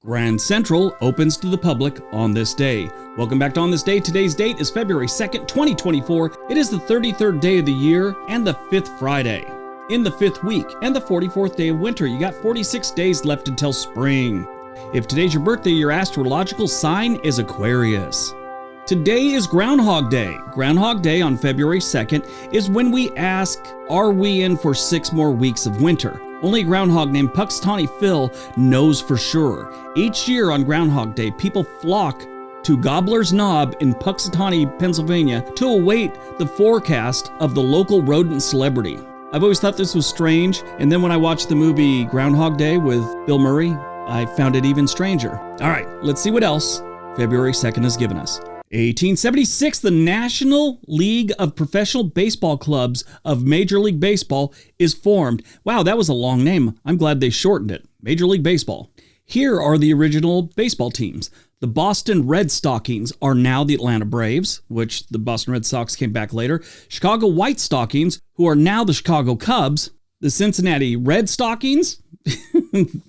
Grand Central opens to the public on this day. Welcome back to On This Day. Today's date is February 2nd, 2024. It is the 33rd day of the year and the 5th Friday in the 5th week and the 44th day of winter. You got 46 days left until spring. If today's your birthday, your astrological sign is Aquarius. Today is Groundhog Day. Groundhog Day on February 2nd is when we ask, are we in for 6 more weeks of winter? Only a groundhog named Punxsutawney Phil knows for sure. Each year on Groundhog Day, people flock to Gobbler's Knob in Punxsutawney, Pennsylvania to await the forecast of the local rodent celebrity. I've always thought this was strange, and then when I watched the movie Groundhog Day with Bill Murray, I found it even stranger. All right, let's see what else February 2nd has given us. 1876, the National League of Professional Baseball Clubs of Major League Baseball is formed. Wow, that was a long name. I'm glad they shortened it. Major League Baseball. Here are the original baseball teams. The Boston Red Stockings are now the Atlanta Braves, which the Boston Red Sox came back later. Chicago White Stockings, who are now the Chicago Cubs. The Cincinnati Red Stockings.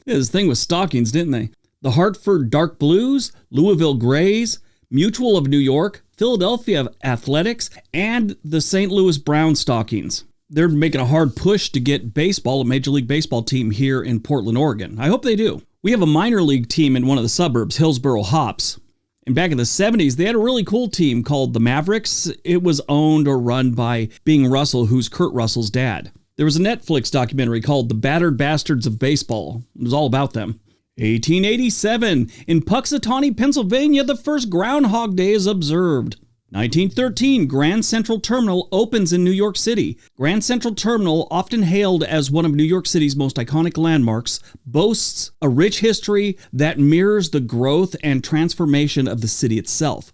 This thing with stockings, didn't they? The Hartford Dark Blues, Louisville Grays, Mutual of New York, Philadelphia Athletics, and the St. Louis Brown Stockings. They're making a hard push to get baseball, a Major League Baseball team here in Portland, Oregon. I hope they do. We have a minor league team in one of the suburbs, Hillsboro Hops. And back in the 70s, they had a really cool team called the Mavericks. It was owned or run by Bing Russell, who's Kurt Russell's dad. There was a Netflix documentary called The Battered Bastards of Baseball. It was all about them. 1887, in Punxsutawney, Pennsylvania, the first Groundhog Day is observed. 1913, Grand Central Terminal opens in New York City. Grand Central Terminal, often hailed as one of New York City's most iconic landmarks, boasts a rich history that mirrors the growth and transformation of the city itself.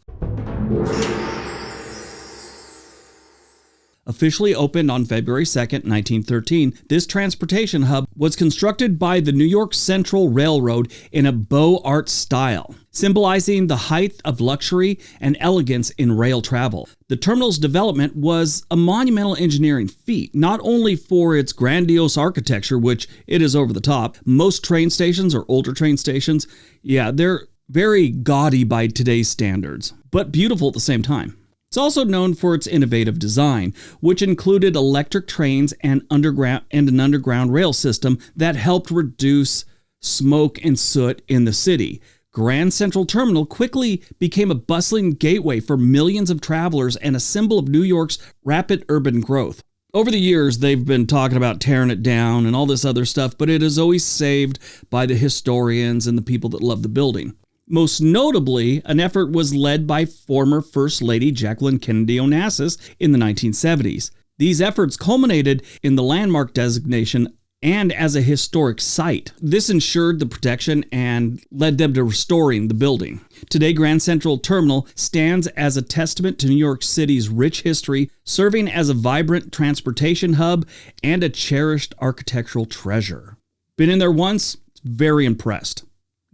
Officially opened on February 2nd, 1913, this transportation hub was constructed by the New York Central Railroad in a Beaux Arts style, symbolizing the height of luxury and elegance in rail travel. The terminal's development was a monumental engineering feat, not only for its grandiose architecture, which it is over the top. Most train stations or older train stations, they're very gaudy by today's standards, but beautiful at the same time. It's also known for its innovative design, which included electric trains and an underground rail system that helped reduce smoke and soot in the city. Grand Central Terminal quickly became a bustling gateway for millions of travelers and a symbol of New York's rapid urban growth. Over the years, they've been talking about tearing it down and all this other stuff, but it is always saved by the historians and the people that love the building. Most notably, an effort was led by former First Lady Jacqueline Kennedy Onassis in the 1970s. These efforts culminated in the landmark designation and as a historic site. This ensured the protection and led them to restoring the building. Today, Grand Central Terminal stands as a testament to New York City's rich history, serving as a vibrant transportation hub and a cherished architectural treasure. Been in there once, very impressed.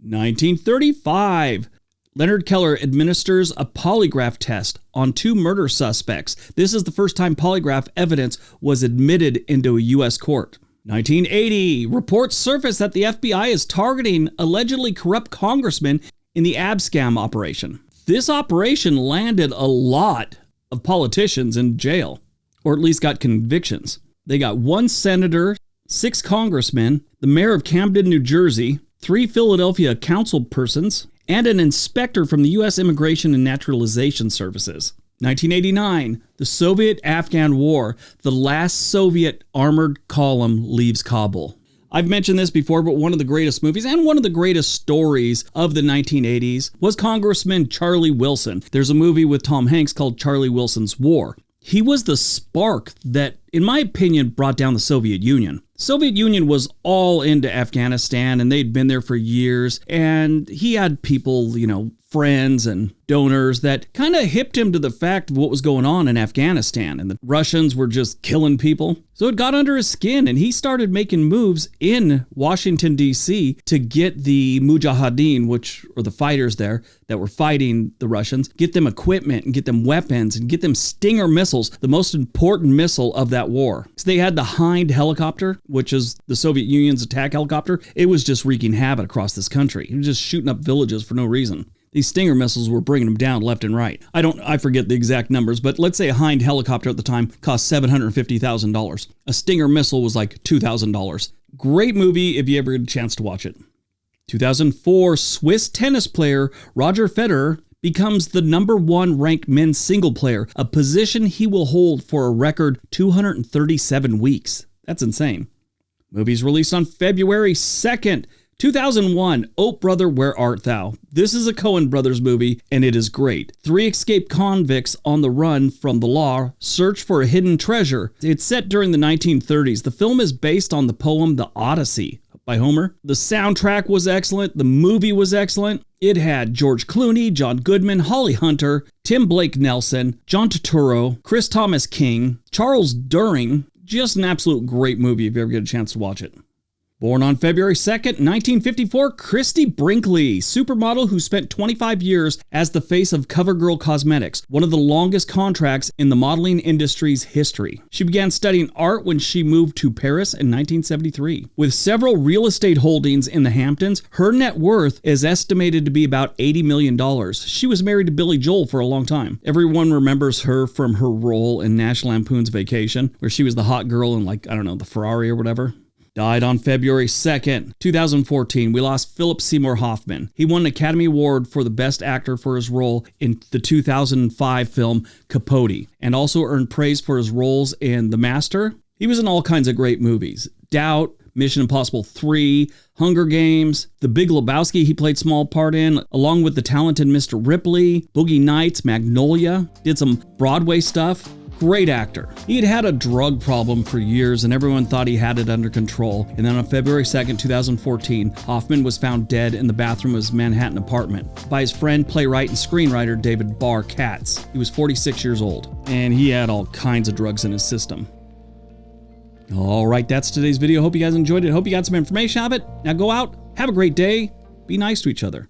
1935. Leonard Keller administers a polygraph test on 2 murder suspects. This is the first time polygraph evidence was admitted into a U.S. court. 1980. Reports surface that the FBI is targeting allegedly corrupt congressmen in the Abscam operation. This operation landed a lot of politicians in jail, or at least got convictions. They got 1 senator, 6 congressmen, the mayor of Camden, New Jersey, 3 Philadelphia council persons, and an inspector from the U.S. Immigration and Naturalization Services. 1989, the Soviet-Afghan War, the last Soviet armored column leaves Kabul. I've mentioned this before, but one of the greatest movies and one of the greatest stories of the 1980s was Congressman Charlie Wilson. There's a movie with Tom Hanks called Charlie Wilson's War. He was the spark that, in my opinion, brought down the Soviet Union. Soviet Union was all into Afghanistan, and they'd been there for years, and he had people, friends and donors that kind of hipped him to the fact of what was going on in Afghanistan, and the Russians were just killing people. So it got under his skin, and he started making moves in Washington, D.C. to get the Mujahideen, which are the fighters there that were fighting the Russians, get them equipment and get them weapons and get them Stinger missiles, the most important missile of that that war. So they had the Hind helicopter, which is the Soviet Union's attack helicopter. It was just wreaking havoc across this country. It was just shooting up villages for no reason. These Stinger missiles were bringing them down left and right. I forget the exact numbers, but let's say a Hind helicopter at the time cost $750,000. A Stinger missile was like $2,000. Great movie if you ever get a chance to watch it. 2004, Swiss tennis player Roger Federer becomes the #1 ranked men's single player, a position he will hold for a record 237 weeks. That's insane. Movie's released on February 2nd, 2001, Oh Brother, Where Art Thou? This is a Coen Brothers movie, and it is great. 3 escaped convicts on the run from the law search for a hidden treasure. It's set during the 1930s. The film is based on the poem The Odyssey by Homer. The soundtrack was excellent. The movie was excellent. It had George Clooney, John Goodman, Holly Hunter, Tim Blake Nelson, John Turturro, Chris Thomas King, Charles During. Just an absolute great movie if you ever get a chance to watch it. Born on February 2nd, 1954, Christie Brinkley, supermodel who spent 25 years as the face of CoverGirl Cosmetics, one of the longest contracts in the modeling industry's history. She began studying art when she moved to Paris in 1973. With several real estate holdings in the Hamptons, her net worth is estimated to be about $80 million. She was married to Billy Joel for a long time. Everyone remembers her from her role in National Lampoon's Vacation, where she was the hot girl in, like, I don't know, the Ferrari or whatever. Died on February 2nd, 2014. We lost Philip Seymour Hoffman. He won an Academy Award for the Best Actor for his role in the 2005 film Capote, and also earned praise for his roles in The Master. He was in all kinds of great movies. Doubt, Mission Impossible 3, Hunger Games, The Big Lebowski he played small part in, along with the talented Mr. Ripley, Boogie Nights, Magnolia, did some Broadway stuff. Great actor. He had had a drug problem for years and everyone thought he had it under control. And then on February 2nd, 2014, Hoffman was found dead in the bathroom of his Manhattan apartment by his friend, playwright, and screenwriter David Barr Katz. He was 46 years old and he had all kinds of drugs in his system. All right, that's today's video. Hope you guys enjoyed it. Hope you got some information out of it. Now go out, have a great day, be nice to each other.